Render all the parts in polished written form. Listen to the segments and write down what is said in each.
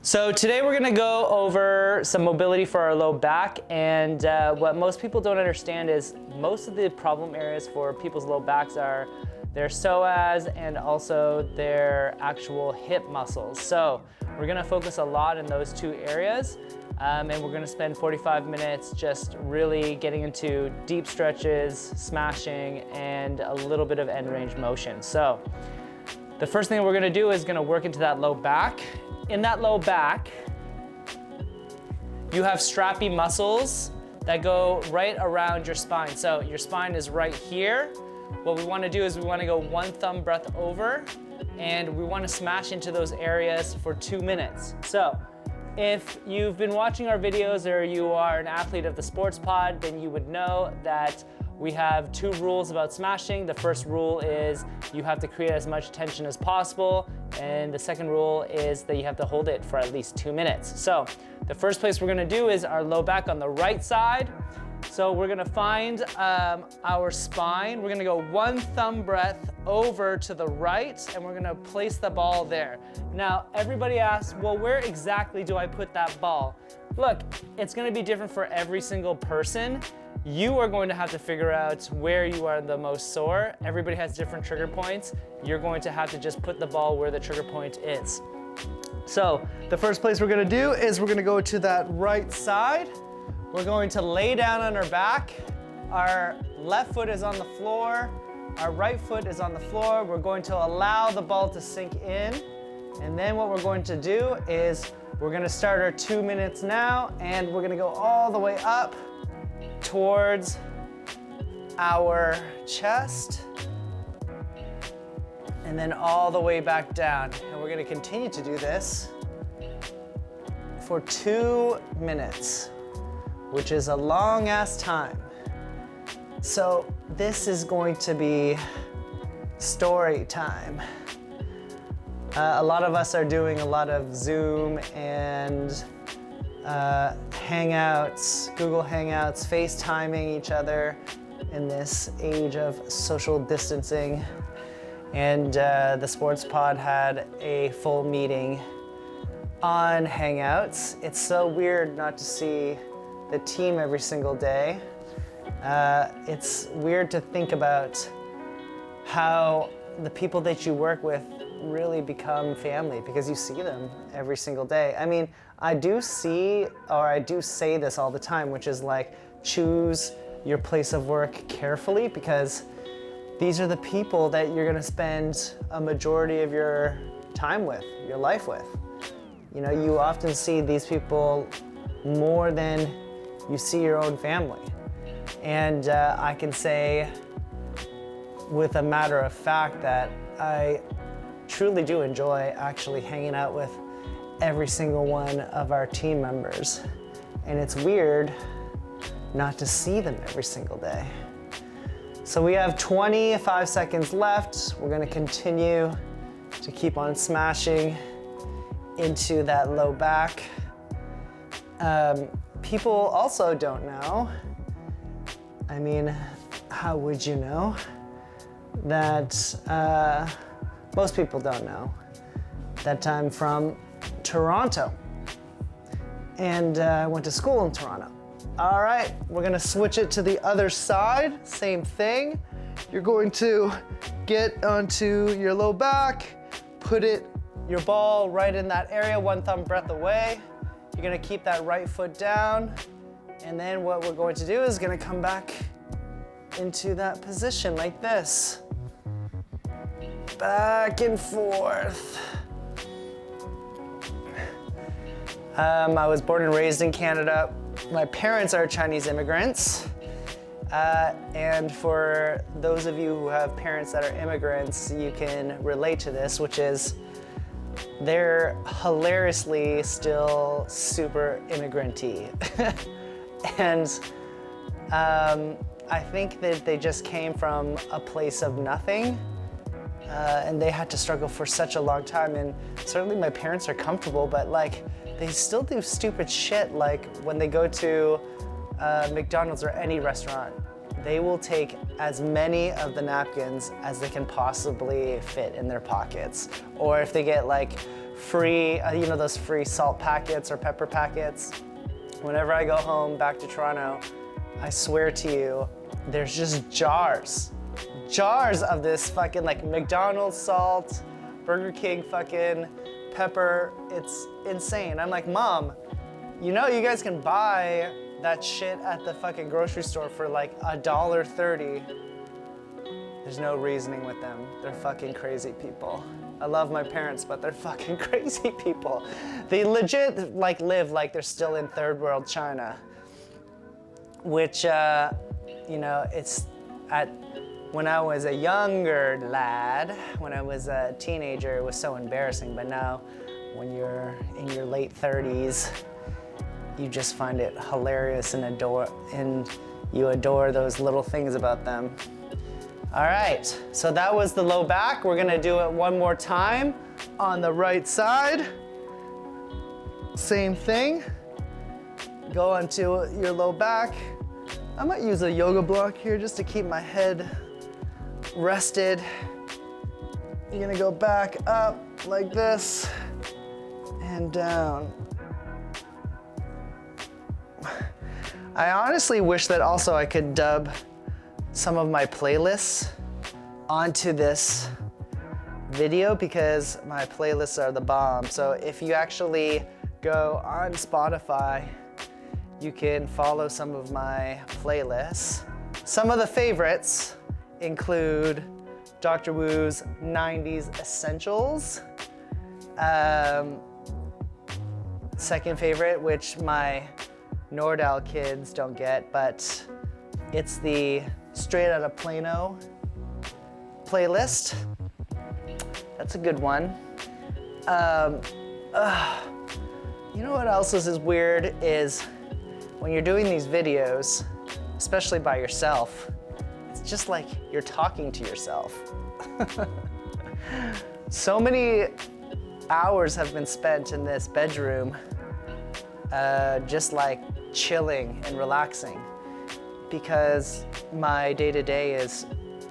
So today we're gonna go over some mobility for our low back, and what most people don't understand is most of the problem areas for people's low backs are their psoas and also their actual hip muscles. So we're gonna focus a lot in those two areas, and we're gonna spend 45 minutes just really getting into deep stretches, smashing, and a little bit of end range motion. So the first thing we're gonna do is gonna work into that low back. In that low back, you have strappy muscles that go right around your spine. So your spine is right here. What we want to do is we want to go one thumb breath over, and we want to smash into those areas for 2 minutes. So if you've been watching our videos or you are an athlete of the Sports Pod, then you would know that we have 2 rules about smashing. The first rule is you have to create as much tension as possible, and the second rule is that you have to hold it for at least 2 minutes. So the first place we're gonna do is our low back on the right side. So we're gonna find our spine. We're gonna go one thumb breath over to the right, and we're gonna place the ball there. Now, everybody asks, well, where exactly do I put that ball? Look, it's gonna be different for every single person. You are going to have to figure out where you are the most sore. Everybody has different trigger points. You're going to have to just put the ball where the trigger point is. So the first place we're gonna do is we're gonna go to that right side. We're going to lay down on our back. Our left foot is on the floor. Our right foot is on the floor. We're going to allow the ball to sink in. And then what we're going to do is we're gonna start our 2 minutes now, and we're gonna go all the way up towards our chest, and then all the way back down. And we're gonna continue to do this for 2 minutes, which is a long ass time. So this is going to be story time. A lot of us are doing a lot of Zoom and Hangouts, Google Hangouts, FaceTiming each other in this age of social distancing. And the Sports Pod had a full meeting on Hangouts. It's so weird not to see the team every single day. It's weird to think about how the people that you work with really become family because you see them every single day. I mean, I do say this all the time, which is like, choose your place of work carefully, because these are the people that you're gonna spend a majority of your time with, your life with. You know, you often see these people more than you see your own family. And I can say with a matter of fact that I truly do enjoy actually hanging out with every single one of our team members. And it's weird not to see them every single day. So we have 25 seconds left. We're gonna continue to keep on smashing into that low back. People also don't know, I mean, how would you know that most people don't know that I'm from Toronto, and I went to school in Toronto. All right, we're gonna switch it to the other side, same thing. You're going to get onto your low back, put your ball right in that area, one thumb breath away. You're gonna keep that right foot down, and then what we're going to do is gonna come back into that position like this. Back and forth. I was born and raised in Canada. My parents are Chinese immigrants. And for those of you who have parents that are immigrants, you can relate to this, which is they're hilariously still super immigrant-y. And I think that they just came from a place of nothing. And they had to struggle for such a long time. And certainly my parents are comfortable, but like they still do stupid shit. Like when they go to McDonald's or any restaurant, they will take as many of the napkins as they can possibly fit in their pockets. Or if they get like free, you know, those free salt packets or pepper packets. Whenever I go home back to Toronto, I swear to you, there's just jars of this fucking like McDonald's salt, Burger King fucking pepper. It's insane. I'm like, Mom, you know you guys can buy that shit at the fucking grocery store for like $1.30. There's no reasoning with them. They're fucking crazy people. I love my parents, but they're fucking crazy people. They legit like live like they're still in third world China, which, you know, it's when I was a younger lad, when I was a teenager, it was so embarrassing. But now, when you're in your late 30s, you just find it hilarious and you adore those little things about them. All right, so that was the low back. We're gonna do it one more time on the right side. Same thing. Go onto your low back. I might use a yoga block here just to keep my head rested. You're gonna go back up like this and down. I honestly wish that also I could dub some of my playlists onto this video because my playlists are the bomb. So if you actually go on Spotify, you can follow some of my playlists. Some of the favorites include Dr. Wu's 90s Essentials. Second favorite, which my Nordal kids don't get, but it's the Straight Outta Plano playlist. That's a good one. You know what else is weird is when you're doing these videos, especially by yourself, it's just like you're talking to yourself. So many hours have been spent in this bedroom just like chilling and relaxing because my day-to-day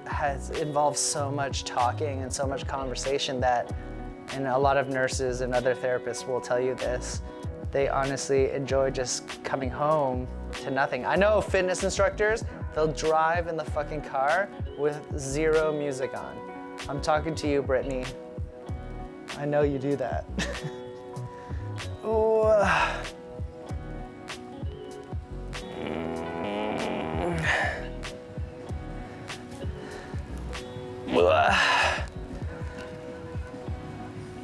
has involved so much talking and so much conversation that, and a lot of nurses and other therapists will tell you this, they honestly enjoy just coming home to nothing. I know fitness instructors, they'll drive in the fucking car with zero music on. I'm talking to you, Brittany. I know you do that. Oh.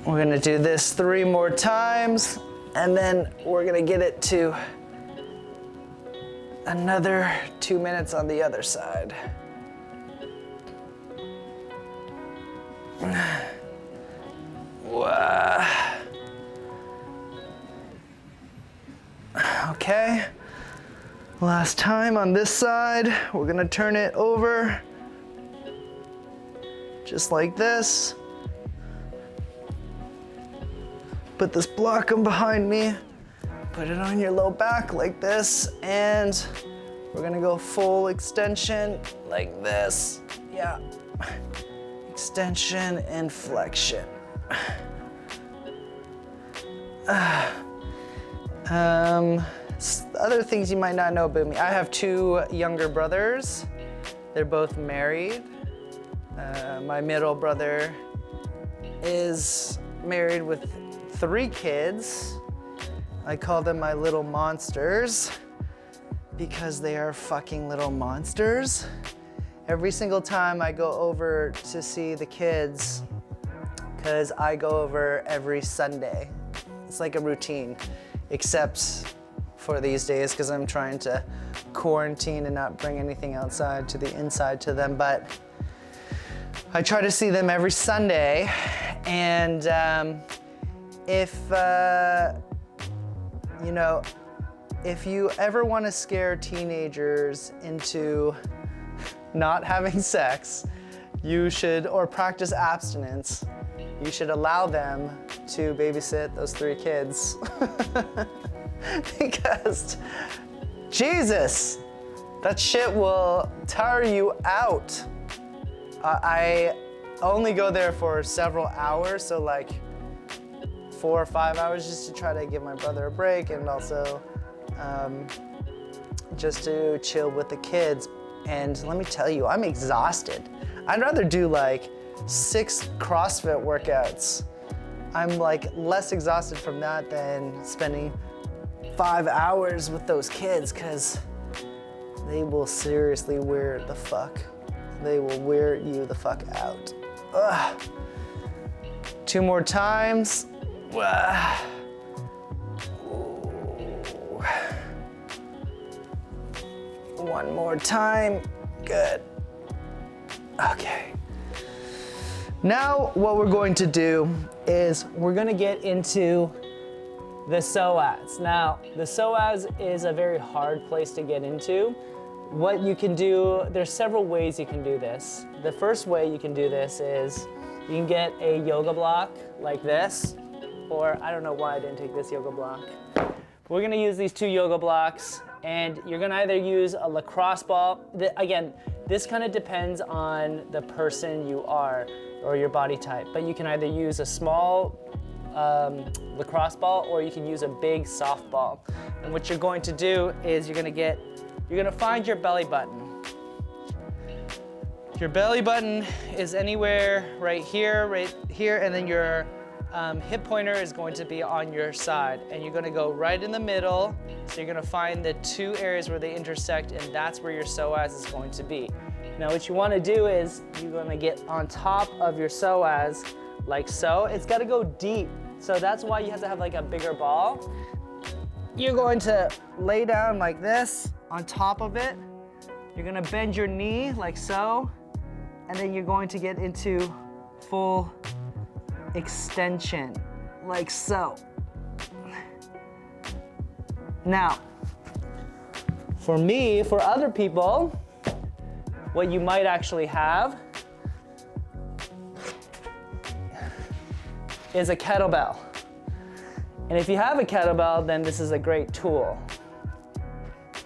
We're gonna do this 3 more times, and then we're gonna get it to another 2 minutes on the other side. Okay, last time on this side, we're gonna turn it over, just like this. Put this block on behind me, put it on your low back like this, and we're gonna go full extension like this. Yeah, extension and flexion. Other things you might not know about me. I have 2 younger brothers. They're both married. My middle brother is married with 3 kids. I call them my little monsters because they are fucking little monsters. Every single time I go over to see the kids, because I go over every Sunday. It's like a routine, except for these days because I'm trying to quarantine and not bring anything outside to the inside to them. But I try to see them every Sunday, and if if you ever want to scare teenagers into not having sex, you should, or practice abstinence, you should allow them to babysit those 3 kids. Because, Jesus, that shit will tire you out. I only go there for several hours, so like 4 or 5 hours just to try to give my brother a break and also just to chill with the kids. And let me tell you, I'm exhausted. I'd rather do like 6 CrossFit workouts. I'm like less exhausted from that than spending 5 hours with those kids, because they will seriously wear the fuck. They will wear you the fuck out. Ugh. 2 more times. Ugh. Ooh. 1 more time. Good. Okay. Now what we're going to do is we're gonna get into the psoas. Now, the psoas is a very hard place to get into. What you can do, there's several ways you can do this. The first way you can do this is you can get a yoga block like this, or I don't know why I didn't take this yoga block. We're gonna use these 2 yoga blocks, and you're gonna either use a lacrosse ball. Again, this kind of depends on the person you are or your body type, but you can either use a small lacrosse ball, or you can use a big softball. And what you're going to do is you're gonna find your belly button. Your belly button is anywhere right here, and then your hip pointer is going to be on your side, and you're gonna go right in the middle. So you're gonna find the 2 areas where they intersect, and that's where your psoas is going to be. Now what you wanna do is you're gonna get on top of your psoas like so. It's gotta go deep. So that's why you have to have like a bigger ball. You're going to lay down like this on top of it. You're gonna bend your knee like so, and then you're going to get into full extension like so. Now, for me, for other people, what you might actually have is a kettlebell. And if you have a kettlebell, then this is a great tool.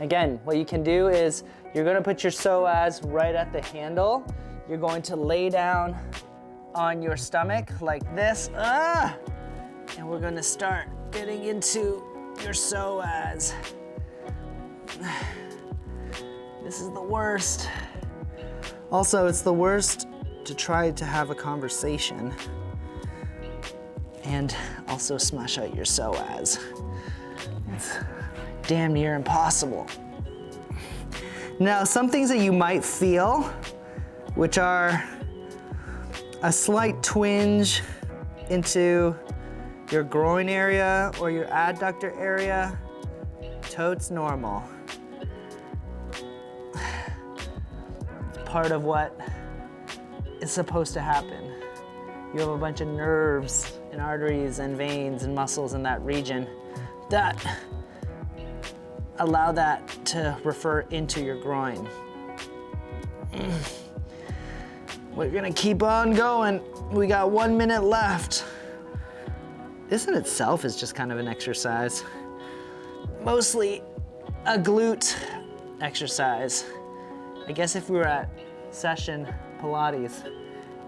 Again, what you can do is you're gonna put your psoas right at the handle. You're going to lay down on your stomach like this. And we're gonna start getting into your psoas. This is the worst. Also, it's the worst to try to have a conversation and also smash out your psoas. It's damn near impossible. Now, some things that you might feel, which are a slight twinge into your groin area or your adductor area, totes normal. It's part of what is supposed to happen. You have a bunch of nerves and arteries and veins and muscles in that region that allow that to refer into your groin. We're gonna keep on going. We got 1 minute left. This in itself is just kind of an exercise. Mostly a glute exercise. I guess if we were at session Pilates,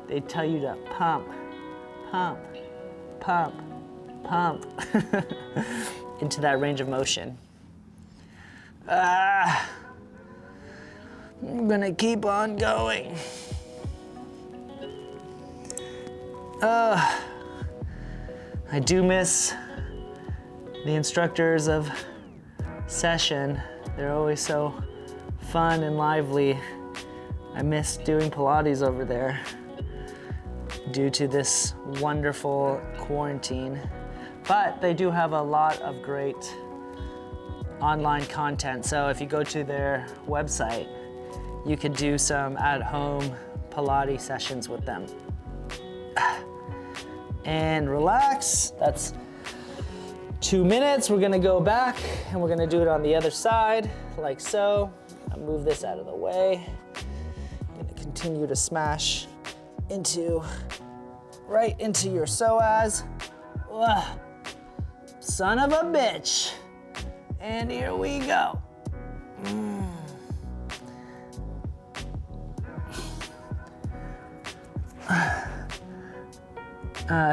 they'd tell you to pump, pump, pump, pump into that range of motion. I'm gonna keep on going. I do miss the instructors of session. They're always so fun and lively. I miss doing Pilates over there due to this wonderful quarantine. But they do have a lot of great online content. So if you go to their website, you could do some at-home Pilates sessions with them. And relax. That's 2 minutes. We're gonna go back and we're gonna do it on the other side, like so. I'll move this out of the way. I'm gonna continue to smash right into your psoas. Ugh. Son of a bitch. And here we go.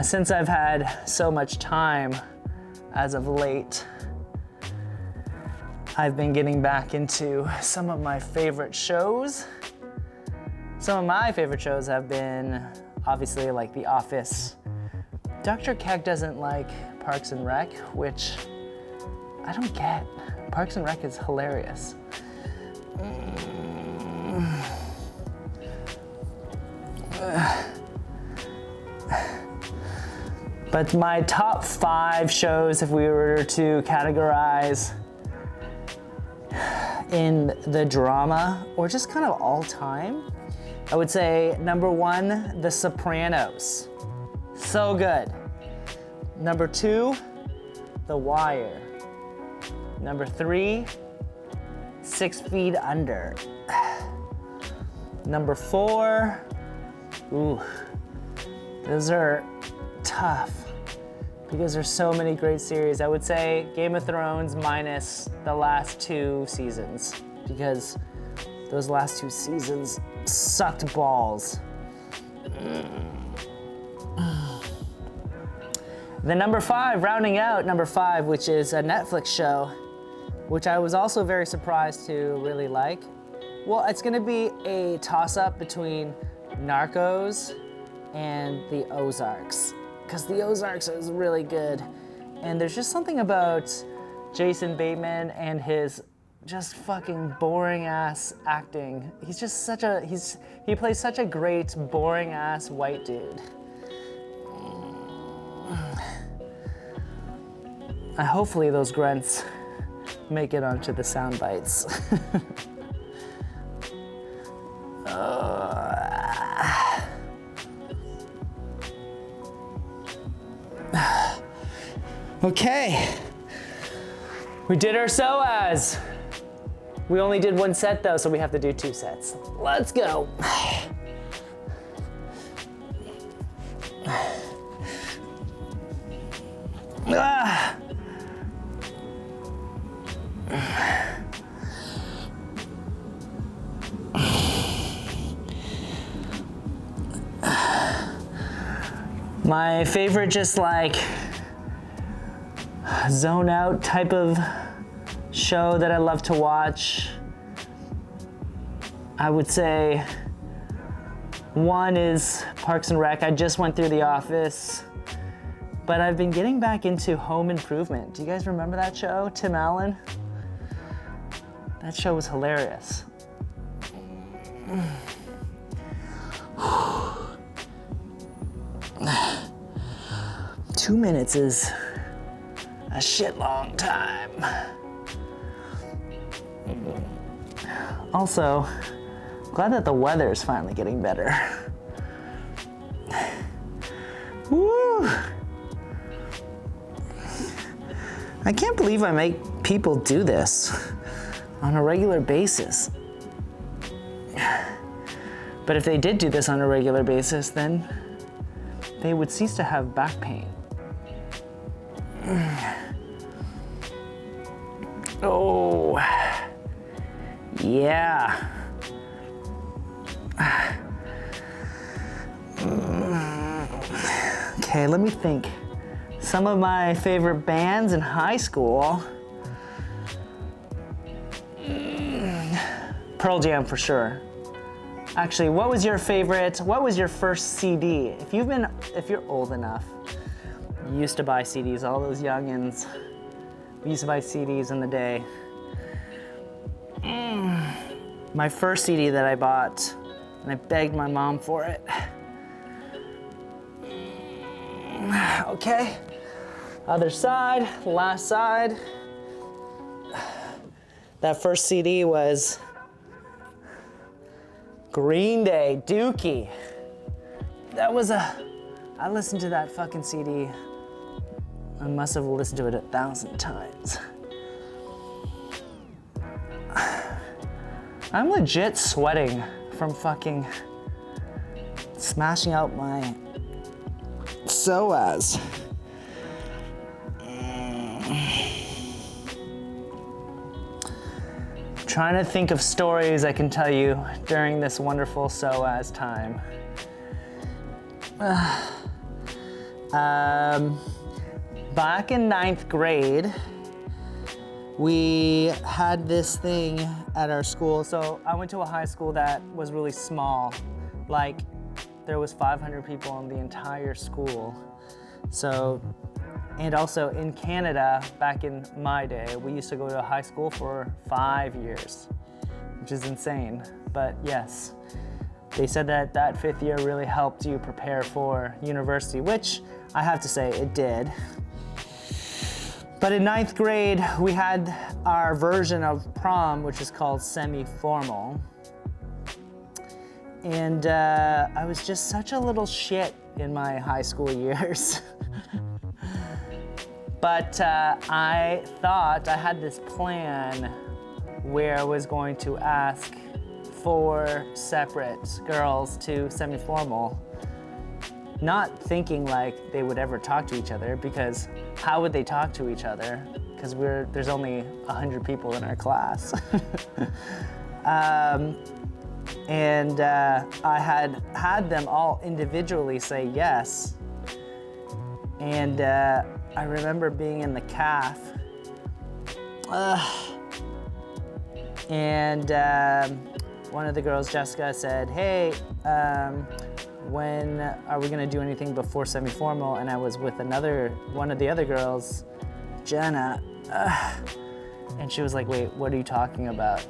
Since I've had so much time as of late, I've been getting back into some of my favorite shows. Some of my favorite shows have been obviously like The Office. Dr. Keck doesn't like Parks and Rec, which I don't get. Parks and Rec is hilarious. But my top 5 shows, if we were to categorize in the drama or just kind of all time, I would say number 1, The Sopranos. So good. Number 2, The Wire. Number 3, 6 Feet Under. Number 4, ooh, those are tough because there's so many great series. I would say Game of Thrones minus the last 2 seasons because those last 2 seasons sucked balls. The number 5, rounding out number 5, which is a Netflix show, which I was also very surprised to really like. Well, it's gonna be a toss-up between Narcos and The Ozarks, because The Ozarks is really good. And there's just something about Jason Bateman and his just fucking boring ass acting. He's just he plays such a great boring ass white dude. Hopefully those grunts make it onto the sound bites. Okay, we did our SOAS. We only did 1 set though, so we have to do 2 sets. Let's go. My favorite just like zone out type of show that I love to watch, I would say 1 is Parks and Rec. I just went through The Office, but I've been getting back into Home Improvement. Do you guys remember that show, Tim Allen? That show was hilarious. 2 minutes is a shit long time. Also, glad that the weather is finally getting better. Woo! I can't believe I make people do this on a regular basis. But if they did do this on a regular basis, then they would cease to have back pain. Oh, yeah. Okay, let me think. Some of my favorite bands in high school. Pearl Jam for sure. Actually, what was your first CD? If you're old enough, you used to buy CDs, all those youngins. We used to buy CDs in the day. My first CD that I bought, and I begged my mom for it. Okay, other side, last side. That first CD was Green Day, Dookie. I listened to that fucking CD. I must have listened to it 1,000 times. I'm legit sweating from fucking smashing out my SOAS. Trying to think of stories I can tell you during this wonderful SOAS time. Back in 9th grade, we had this thing at our school. So I went to a high school that was really small. Like, there was 500 people in the entire school. So, and also in Canada, back in my day, we used to go to high school for 5 years, which is insane. But yes, they said that that 5th year really helped you prepare for university, which I have to say it did. But in 9th grade, we had our version of prom, which is called semi-formal. And I was just such a little shit in my high school years. But I thought I had this plan where I was going to ask 4 separate girls to semi-formal, not thinking like they would ever talk to each other, because how would they talk to each other? Because there's only 100 people in our class. And I had them all individually say yes. And I remember being in the caf, and one of the girls, Jessica, said, hey, when are we gonna do anything before semi-formal? And I was with one of the other girls, Jenna, and she was like, wait, what are you talking about?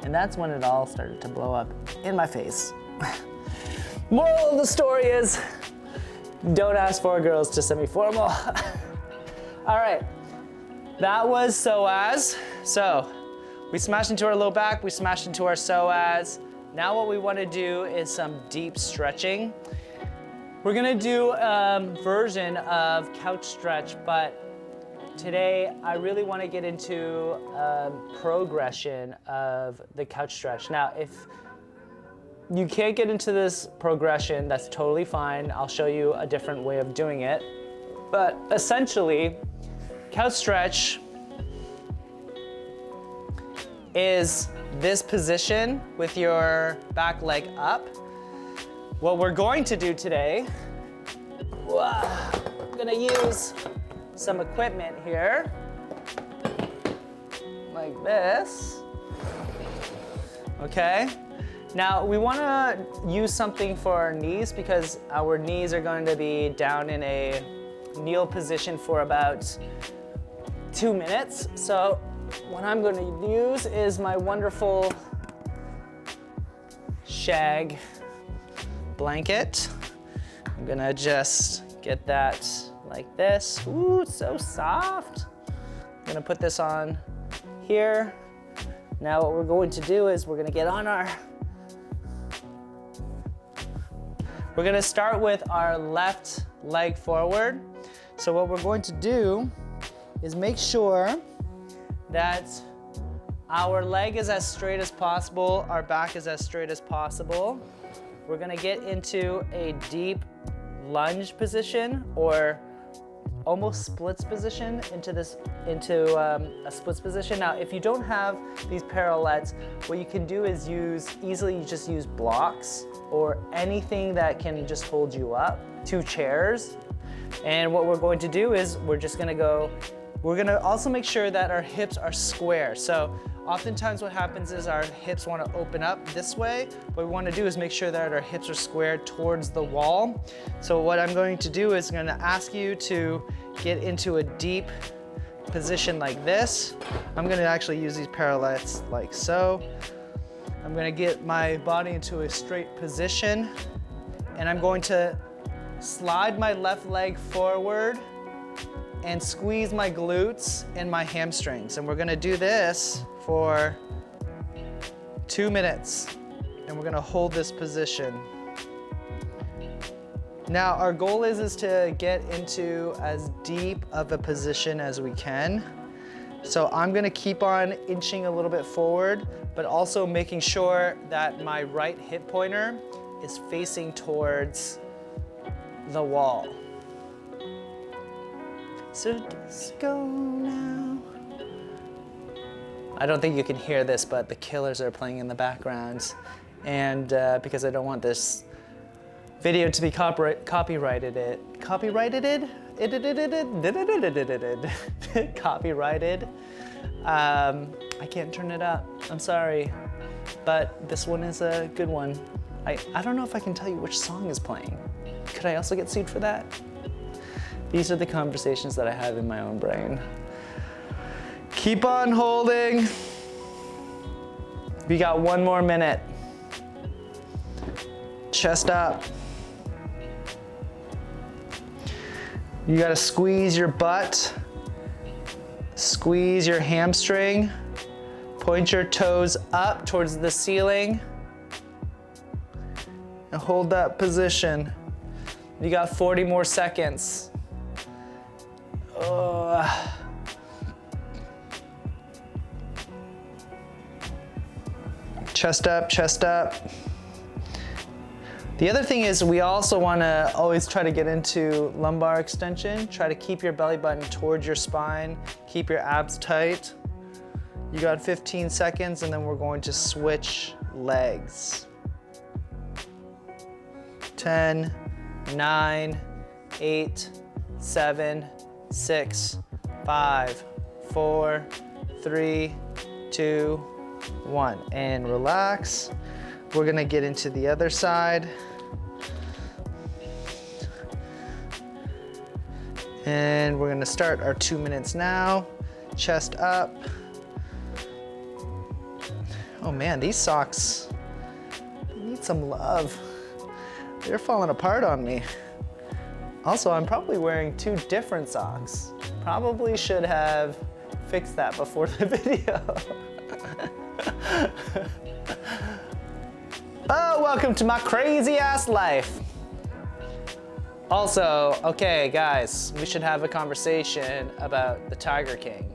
And that's when it all started to blow up in my face. Moral of the story is, don't ask 4 girls to semi-formal. All right, that was psoas. So we smashed into our low back, we smashed into our psoas. Now what we want to do is some deep stretching. We're gonna do a version of couch stretch, but today I really want to get into a progression of the couch stretch. Now, if you can't get into this progression, that's totally fine. I'll show you a different way of doing it. But essentially, couch stretch is this position with your back leg up. What we're going to do today, I'm gonna use some equipment here, like this. Okay. Now we want to use something for our knees, because our knees are going to be down in a kneel position for about 2 minutes. So what I'm going to use is my wonderful shag blanket. I'm gonna just get that like this. Ooh, it's so soft. I'm gonna put this on here. Now what we're going to do is we're gonna get on we're gonna start with our left leg forward. So what we're going to do is make sure that our leg is as straight as possible, our back is as straight as possible. We're gonna get into a deep lunge position, or almost splits position into a splits position. Now, if you don't have these parallettes, what you can do is easily just use blocks or anything that can just hold you up, 2 chairs. And what we're going to do is we're gonna also make sure that our hips are square. So oftentimes what happens is our hips want to open up this way. What we want to do is make sure that our hips are square towards the wall. So what I'm going to do is I'm going to ask you to get into a deep position like this. I'm going to actually use these parallettes like so. I'm going to get my body into a straight position, and I'm going to slide my left leg forward and squeeze my glutes and my hamstrings. And we're gonna do this for 2 minutes. And we're gonna hold this position. Now, our goal is to get into as deep of a position as we can. So I'm gonna keep on inching a little bit forward, but also making sure that my right hip pointer is facing towards the wall. So let's go now. I don't think you can hear this, but the Killers are playing in the background. And because I don't want this video to be copyrighted. Copyrighted? I can't turn it up. I'm sorry. But this one is a good one. I don't know if I can tell you which song is playing. Could I also get sued for that? These are the conversations that I have in my own brain. Keep on holding. We got 1 more minute. Chest up. You gotta squeeze your butt, squeeze your hamstring, point your toes up towards the ceiling, and hold that position. You got 40 more seconds. Chest up, chest up. The other thing is we also want to always try to get into lumbar extension. Try to keep your belly button towards your spine. Keep your abs tight. You got 15 seconds and then we're going to switch legs. 10, 9, 8, 7, 6, 5, 4, 3, 2, 1. And relax. We're gonna get into the other side. And we're gonna start our 2 minutes now. Chest up. Oh man, these socks need some love. They're falling apart on me. Also, I'm probably wearing 2 different socks. Probably should have fixed that before the video. Oh, welcome to my crazy ass life. Also, okay, guys, we should have a conversation about the Tiger King.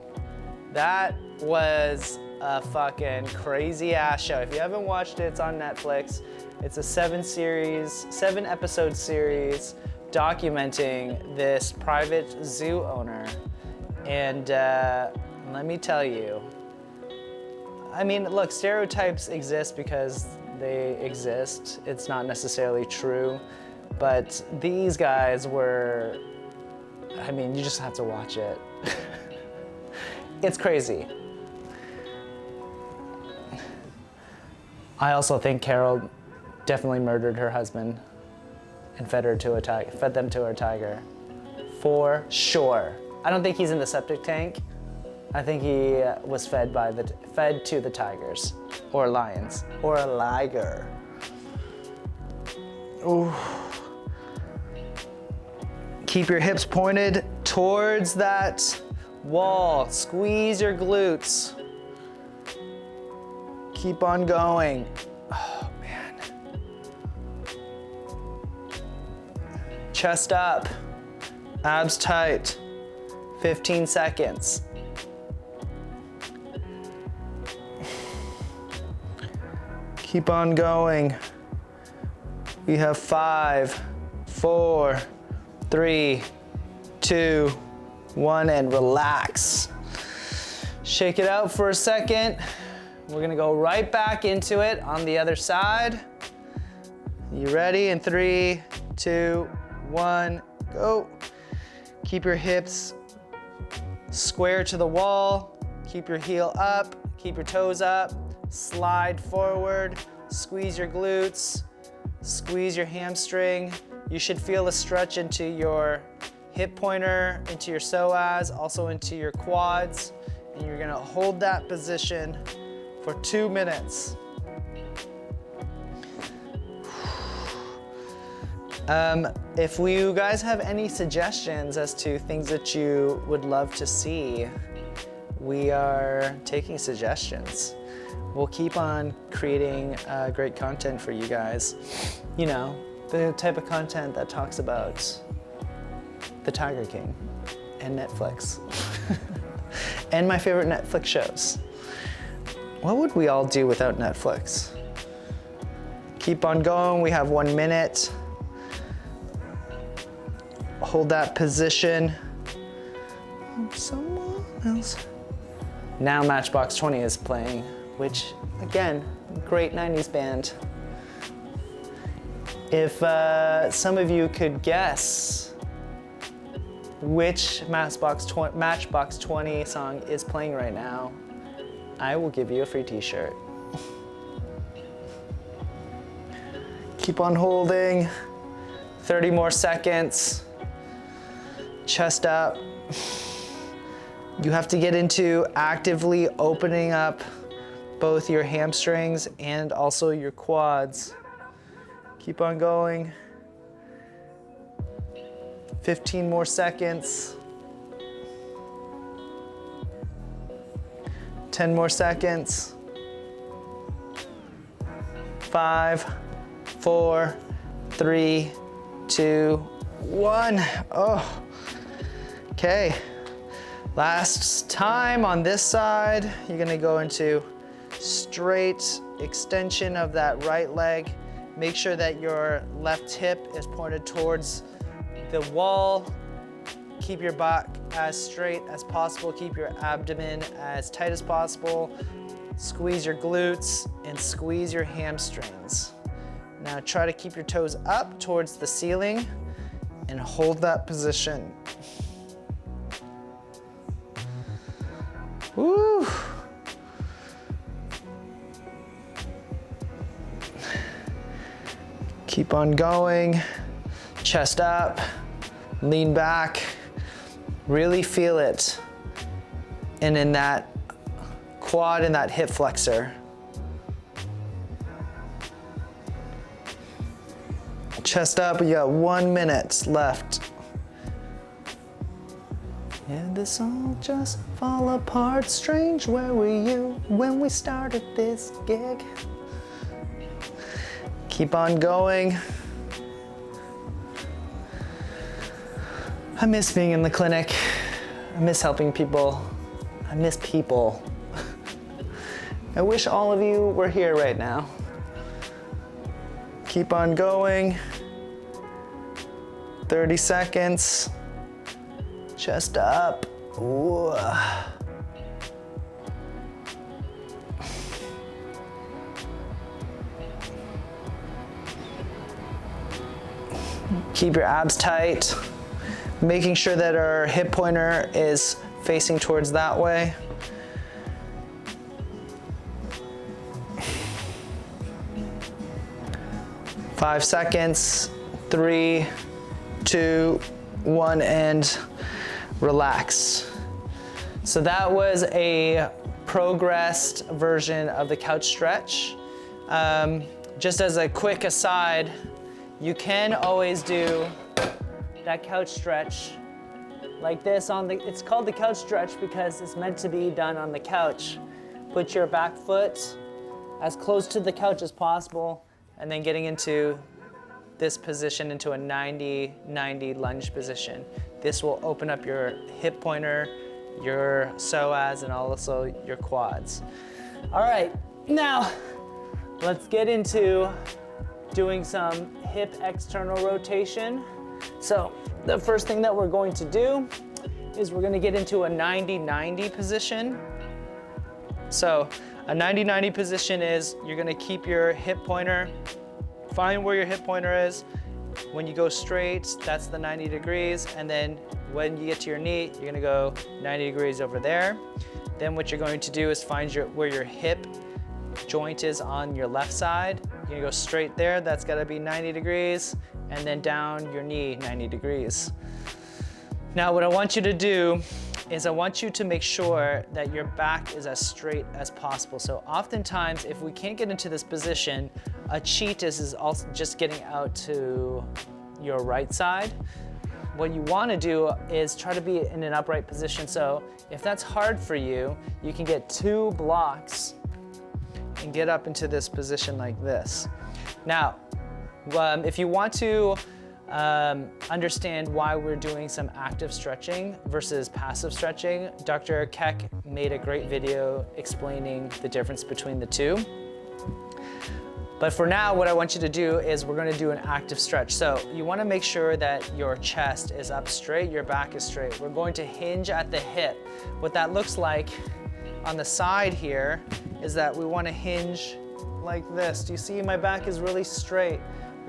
That was a fucking crazy ass show. If you haven't watched it, it's on Netflix. It's a 7-episode series documenting this private zoo owner. And let me tell you, I mean, look, stereotypes exist because they exist. It's not necessarily true, but these guys were, I mean, you just have to watch it. It's crazy. I also think Carol definitely murdered her husband and fed them to a tiger, for sure. I don't think he's in the septic tank. I think he was fed to the tigers, or lions, or a liger. Ooh. Keep your hips pointed towards that wall. Squeeze your glutes. Keep on going. Oh man. Chest up, abs tight. 15 seconds. Keep on going. We have 5, 4, 3, 2, 1, and relax. Shake it out for a second. We're gonna go right back into it on the other side. You ready? In 3, 2, 1, go. Keep your hips square to the wall. Keep your heel up, keep your toes up. Slide forward, squeeze your glutes, squeeze your hamstring. You should feel a stretch into your hip pointer, into your psoas, also into your quads. And you're gonna hold that position for 2 minutes. If you guys have any suggestions as to things that you would love to see, we are taking suggestions. We'll keep on creating great content for you guys. You know, the type of content that talks about the Tiger King and Netflix. And my favorite Netflix shows. What would we all do without Netflix? Keep on going, we have 1 minute. Hold that position. Someone else. Now Matchbox 20 is playing, which, again, great 90s band. If some of you could guess which Matchbox 20 song is playing right now, I will give you a free t-shirt. Keep on holding. 30 more seconds. Chest up. You have to get into actively opening up both your hamstrings and also your quads. Keep on going. 15 more seconds. 10 more seconds. 5, 4, 3, 2, 1. Oh, okay. Last time on this side, you're gonna go into straight extension of that right leg. Make sure that your left hip is pointed towards the wall. Keep your back as straight as possible. Keep your abdomen as tight as possible. Squeeze your glutes and squeeze your hamstrings. Now try to keep your toes up towards the ceiling and hold that position. Woo! Keep on going. Chest up, lean back. Really feel it. And in that quad and that hip flexor. Chest up, you got 1 minute left. And this all just fall apart. Strange, where were you when we started this gig? Keep on going. I miss being in the clinic. I miss helping people. I miss people. I wish all of you were here right now. Keep on going. 30 seconds. Chest up. Ooh. Keep your abs tight. Making sure that our hip pointer is facing towards that way. Five seconds. 3, 2, 1, and relax. So that was a progressed version of the couch stretch. Just as a quick aside, you can always do that couch stretch like this it's called the couch stretch because it's meant to be done on the couch. Put your back foot as close to the couch as possible and then getting into this position into a 90-90 lunge position. This will open up your hip pointer, your psoas, and also your quads. All right, now let's get into doing some hip external rotation. So the first thing that we're going to do is we're going to get into a 90-90 position. So a 90-90 position is you're going to keep your hip pointer, find where your hip pointer is. When you go straight, that's the 90 degrees. And then when you get to your knee, you're going to go 90 degrees over there. Then what you're going to do is find where your hip joint is on your left side. You're going to go straight there. That's got to be 90 degrees. And then down your knee 90 degrees. Now what I want you to do is I want you to make sure that your back is as straight as possible. So oftentimes if we can't get into this position, a cheat is also just getting out to your right side. What you want to do is try to be in an upright position. So if that's hard for you, you can get 2 blocks and get up into this position like this. Now, if you want to understand why we're doing some active stretching versus passive stretching, Dr. Keck made a great video explaining the difference between the two. But for now, what I want you to do is we're going to do an active stretch. So you want to make sure that your chest is up straight, your back is straight. We're going to hinge at the hip. What that looks like on the side here is that we want to hinge like this. Do you see my back is really straight?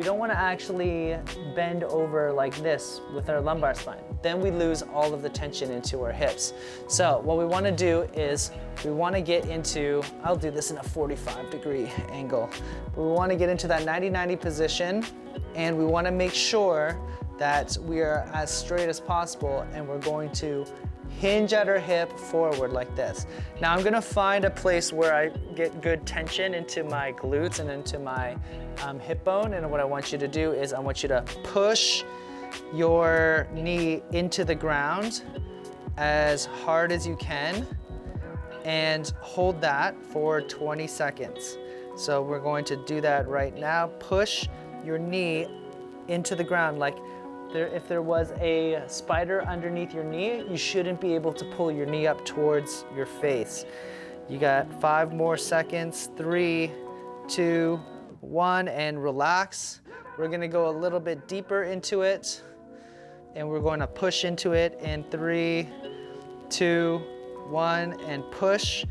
We don't want to actually bend over like this with our lumbar spine. Then we lose all of the tension into our hips. So what we want to do is we want to get into, I'll do this in a 45-degree angle. But we want to get into that 90-90 position, and we want to make sure that we are as straight as possible, and we're going to hinge at our hip forward like this. Now I'm gonna find a place where I get good tension into my glutes and into my hip bone, and what I want you to do is I want you to push your knee into the ground as hard as you can and hold that for 20 seconds. So we're going to do that right now. Push your knee into the ground like if there was a spider underneath your knee, you shouldn't be able to pull your knee up towards your face. You got 5 more seconds. 3, 2, 1, and relax. We're gonna go a little bit deeper into it, and we're going to push into it in 3, 2, 1, and push.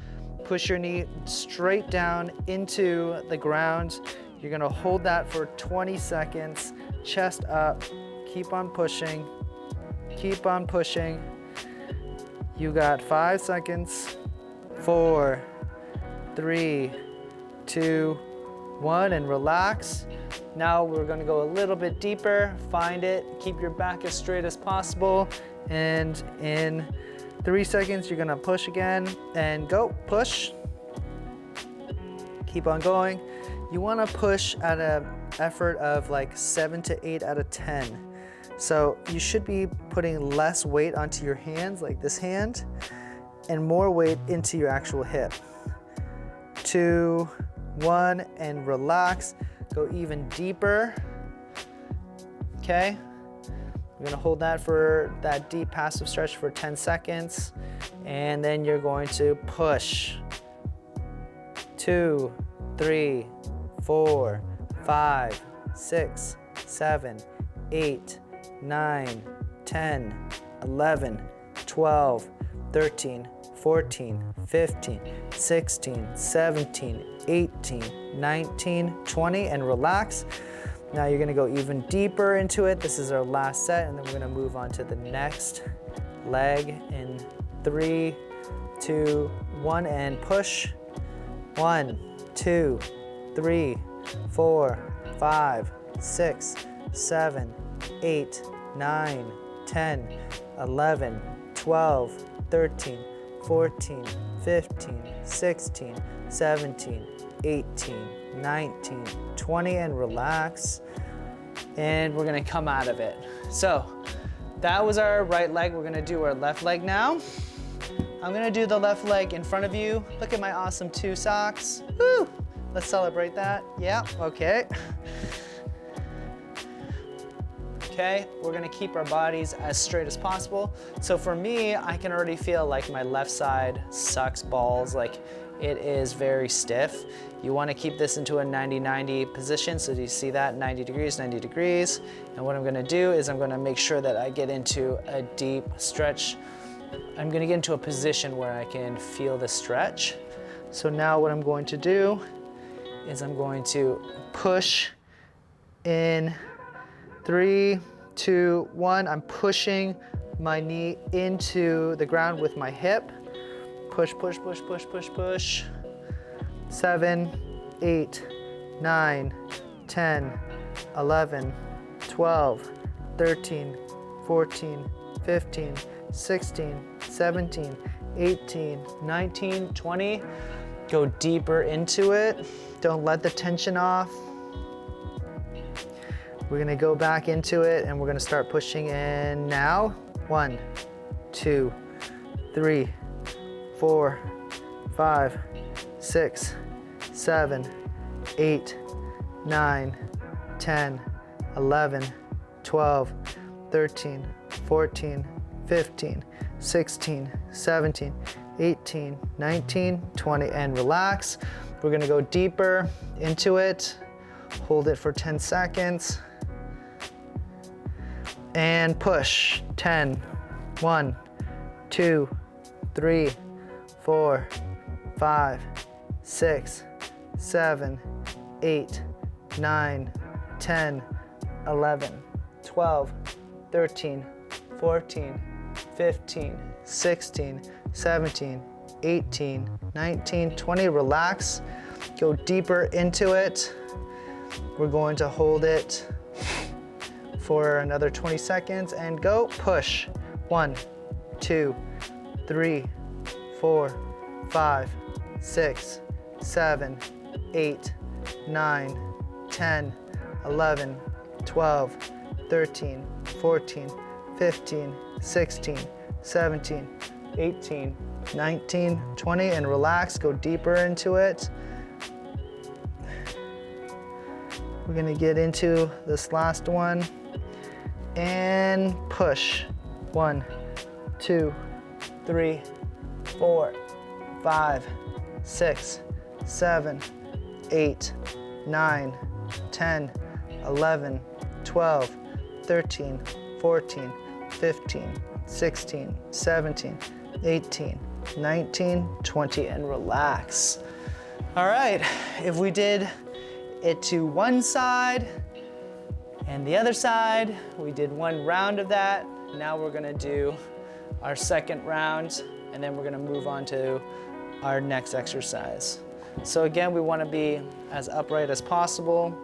Push your knee straight down into the ground. You're gonna hold that for 20 seconds, chest up. Keep on pushing, keep on pushing. You got 5 seconds. 4, 3, 2, 1, and relax. Now we're gonna go a little bit deeper. Find it, keep your back as straight as possible. And in 3 seconds, you're gonna push again and go, push. Keep on going. You wanna push at an effort of like 7 to 8 out of 10. So you should be putting less weight onto your hands, like this hand, and more weight into your actual hip. 2, 1, and relax. Go even deeper. Okay? You're gonna hold that for that deep passive stretch for 10 seconds, and then you're going to push. 2, 3, 4, 5, 6, 7, 8, 9, 10, 11, 12, 13, 14, 15, 16, 17, 18, 19, 20, and relax. Now you're gonna go even deeper into it. This is our last set, and then we're gonna move on to the next leg in 3, 2, 1, and push. 1, 2, 3, 4, 5, 6, 7, 8, 9, 10, 11, 12, 13, 14, 15, 16, 17, 18, 19, 20, and relax. And we're gonna come out of it. So that was our right leg. We're gonna do our left leg now. I'm gonna do the left leg in front of you. Look at my awesome 2 socks. Woo! Let's celebrate that. Yeah, okay. Okay, we're gonna keep our bodies as straight as possible. So for me, I can already feel like my left side sucks balls, like it is very stiff. You wanna keep this into a 90-90 position. So do you see that? 90 degrees, 90 degrees. And what I'm gonna do is I'm gonna make sure that I get into a deep stretch. I'm gonna get into a position where I can feel the stretch. So now what I'm going to do is I'm going to push in 3, 2, 1. I'm pushing my knee into the ground with my hip. Push, push, push, push, push, push. 7, 8, 9, 10, 11, 12, 13, 14, 15, 16, 17, 18, 19, 20. Go deeper into it. Don't let the tension off. We're gonna go back into it, and we're gonna start pushing in now. 1, 2, 3, 4, 5, 6, 7, 8, 9, 10, 11, 12, 13, 14, 15, 16, 17, 18, 19, 20, and relax. We're gonna go deeper into it. Hold it for 10 seconds. And push. 10, 1, 2, 3, 4, 5, 6, 7, 8, 9, 10, 11, 12, 13, 14, 15, 16, 17, 18, 19, 20. Relax. Go deeper into it. We're going to hold it for another 20 seconds and go. Push. 1, 2, 3, 4, 5, 6, 7, 8, 9, 10, 11, 12, 13, 14, 15, 16, 17, 18, 19, 20, and relax. Go deeper into it. We're gonna get into this last one and push. 1, 2, 3, 4, 5, 6, 7, 8, 9, 10, 11, 12, 13, 14, 15, 16, 17, 18, 19, 20, and relax. All right, if we did it to one side and the other side, we did one round of that. Now we're gonna do our second round, and then we're gonna move on to our next exercise. So again, we wanna be as upright as possible.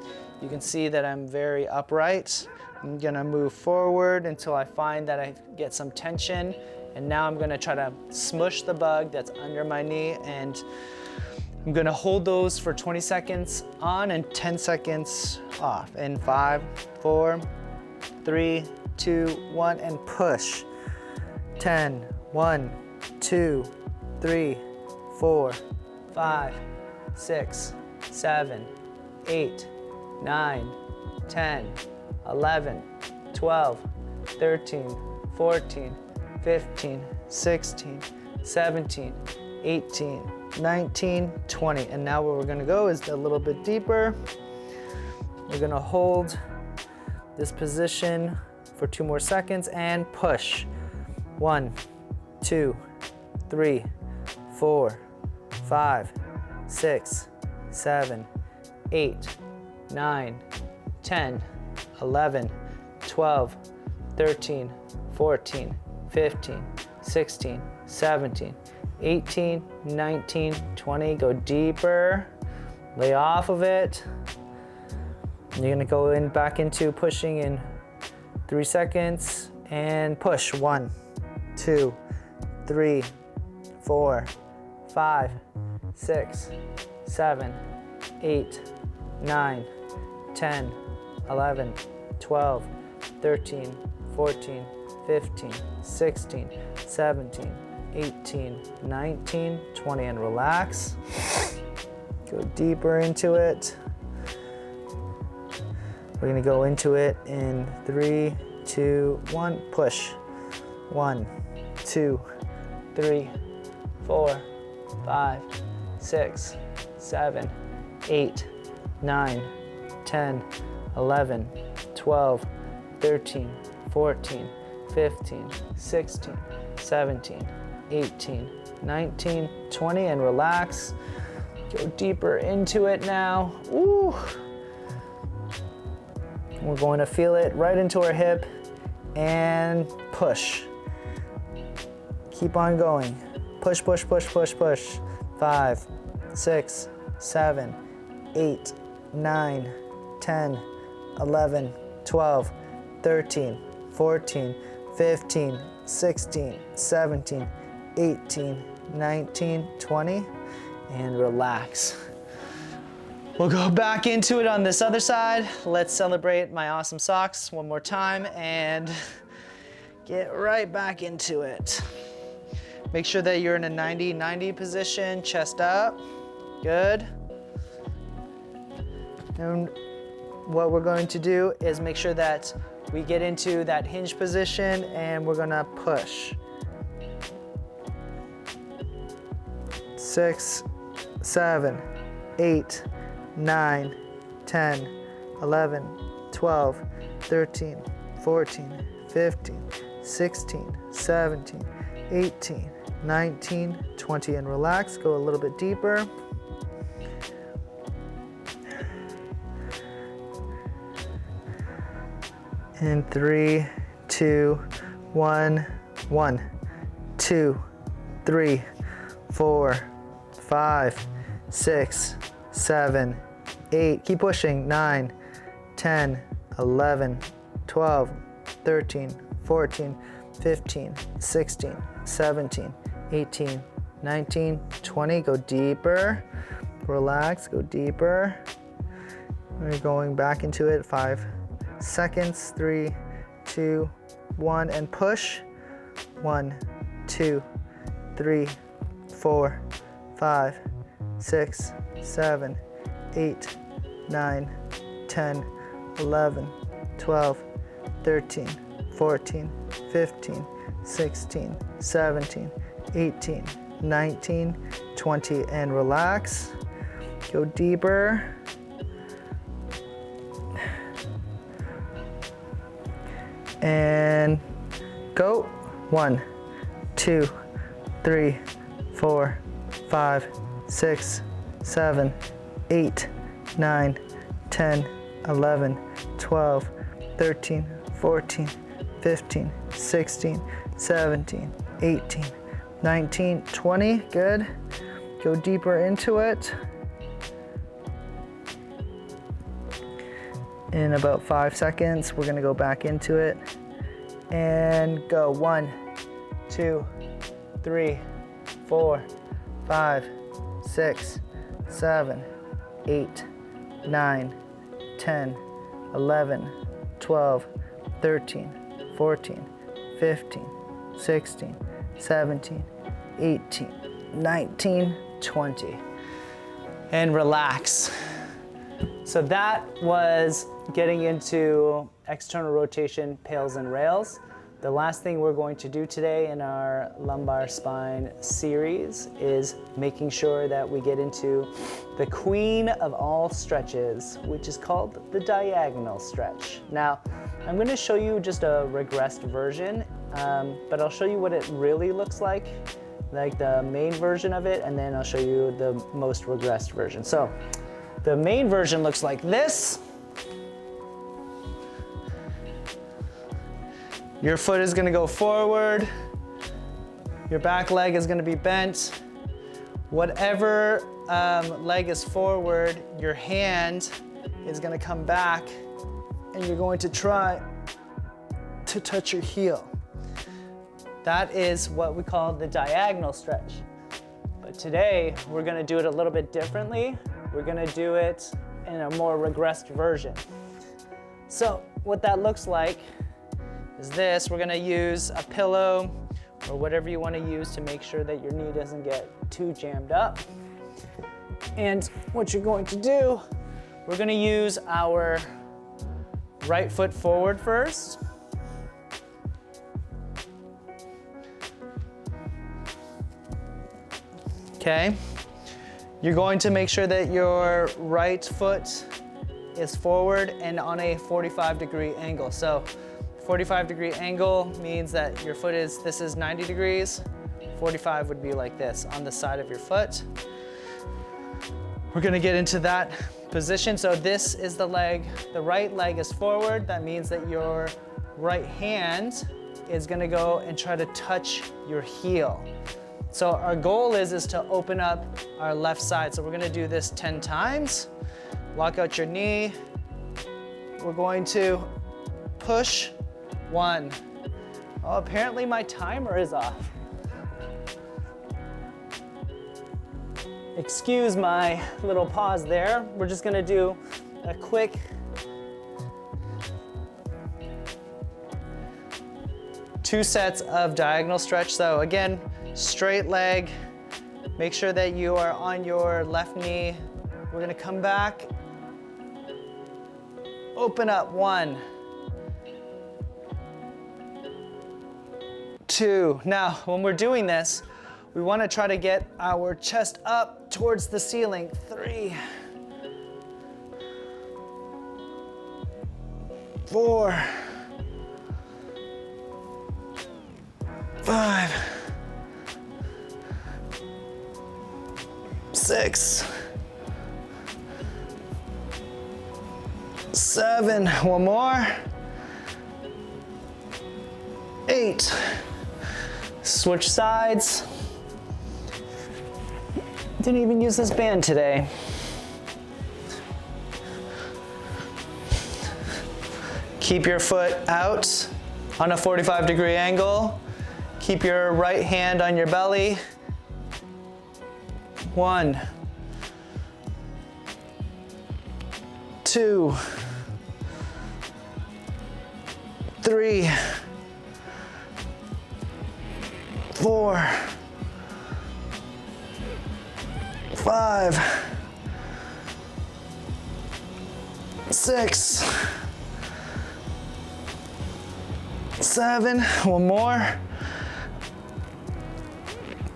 You can see that I'm very upright. I'm gonna move forward until I find that I get some tension. And now I'm gonna try to smush the bug that's under my knee, and I'm gonna hold those for 20 seconds on and 10 seconds off. In 5, 4, 3, 2, 1, and push. 10, 1, 2, 3, 4, 5, 6, 7, 8, 9, 10, 11, 12, 13, 14, 15, 16, 17, 18, 19, 20. And now where we're gonna go is a little bit deeper. We're gonna hold this position for 2 more seconds and push. 1, 2, 3, 4, 5, 6, 7, 8, 9, 10, 11, 12, 13, 14, 15, 16, 17, 18, 19, 20. Go deeper, lay off of it. You're gonna go in back into pushing in 3 seconds and push. 1, 2, 3, 4, 5, 6, 7, 8, 9, 10, 11, 12, 13, 14, 15, 16, 17, 18, 19, 20, and relax. Go deeper into it. We're gonna go into it in 3, 2, 1, push. 1, 2, 3, 4, 5, 6, 7, 8, 9, 10, 11, 12, 13, 14, 15, 16, 17, 18, 19, 20, and relax. Go deeper into it now. Ooh. We're going to feel it right into our hip and push. Keep on going. Push, push, push, push, push. 5, 6, 7, 8, 9, 10, 11, 12, 13, 14, 15, 16, 17, 18, 19, 20, and relax. We'll go back into it on this other side. Let's celebrate my awesome socks one more time and get right back into it. Make sure that you're in a 90-90 position, chest up. Good. And what we're going to do is make sure that we get into that hinge position, and we're gonna push. 6, 7, 8, 9, 10, 11, 12, 13, 14, 15, 16, 17, 18, 19, 20, and relax. Go a little bit deeper. And 3, 2, 1, 1, 2, 3, 4, 5, 6, 7, 8. Keep pushing. 9, 10, 11, 12, 13, 14, 15, 16, 17, 18, 19, 20. Go deeper. Relax, go deeper. We're going back into it. 5 seconds. 3, 2, 1, and push. 1, 2, 3, 4, 5, 6, 7, 8, 9, 10, 11, 12, 13, 14, 15, 16, 17, 18, 19, 20, and relax. Go deeper. And go. 1, 2, 3, 4, 5, 6, 7, 8, 9, 10, 11, 12, 13, 14, 15, 16, 17, 18, 19, 20. Good. Go deeper into it. In about 5 seconds, we're gonna go back into it. And go. 1, 2, 3, 4, 5, 6, 7, 8, 9, 10, 11, 12, 13, 14, 15, 16, 17, 18, 19, 20. And relax. So that was getting into external rotation, pails and rails. The last thing we're going to do today in our lumbar spine series is making sure that we get into the queen of all stretches, which is called the diagonal stretch. Now, I'm going to show you just a regressed version, but I'll show you what it really looks like the main version of it, and then I'll show you the most regressed version. So the main version looks like this. Your foot is gonna go forward. Your back leg is gonna be bent. Whatever leg is forward, your hand is gonna come back and you're going to try to touch your heel. That is what we call the diagonal stretch. But today, we're gonna do it a little bit differently. We're gonna do it in a more regressed version. So what that looks like is this. We're gonna use a pillow or whatever you wanna use to make sure that your knee doesn't get too jammed up. And what you're going to do, we're gonna use our right foot forward first. Okay. You're going to make sure that your right foot is forward and on a 45-degree angle. So 45-degree angle means that your foot is, this is 90 degrees. 45 would be like this on the side of your foot. We're gonna get into that position. So this is the leg, the right leg is forward. That means that your right hand is gonna go and try to touch your heel. So our goal is to open up our left side. So we're gonna do this 10 times. Lock out your knee. We're going to push. 1. Oh, apparently my timer is off. Excuse my little pause there. We're just gonna do a quick two sets of diagonal stretch. So again, straight leg. Make sure that you are on your left knee. We're gonna come back. Open up. 1, 2. Now, when we're doing this, we want to try to get our chest up towards the ceiling. 3, 4, 5, 6, 7. One more. 8. Switch sides. Didn't even use this band today. Keep your foot out on a 45-degree angle. Keep your right hand on your belly. 1, 2, 3, 4, 5, 6, 7, one more,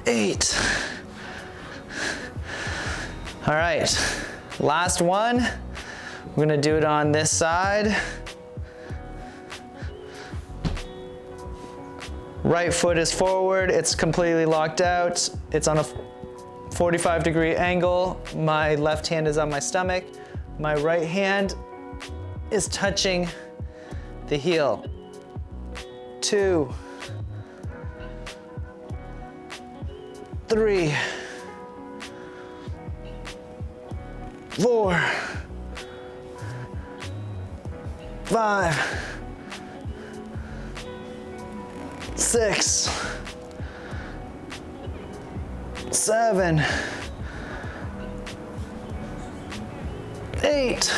8. All right, last one. We're gonna do it on this side. Right foot is forward, it's completely locked out. It's on a 45-degree angle. My left hand is on my stomach. My right hand is touching the heel. 2, 3, 4, 5, 6, 7, 8.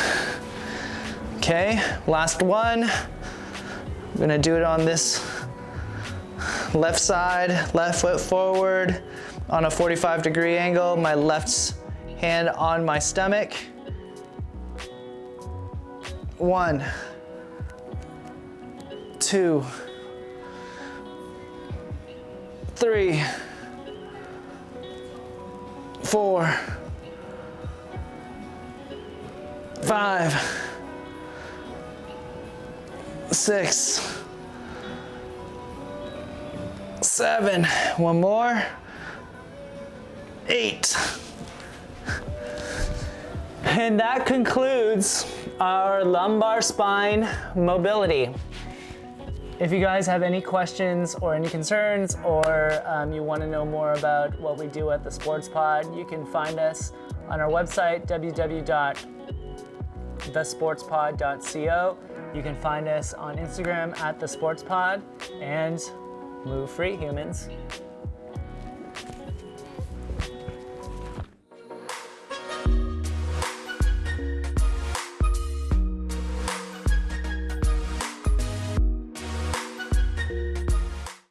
Okay, last one. I'm gonna do it on this left side, left foot forward on a 45-degree angle, my left hand on my stomach. 1, 2, 3, 4, 5, 6, 7, one more, 8. And that concludes our lumbar spine mobility. If you guys have any questions or any concerns, or you want to know more about what we do at the Sports Pod, you can find us on our website, www.thesportspod.co. You can find us on Instagram at thesportspod, and move free, humans.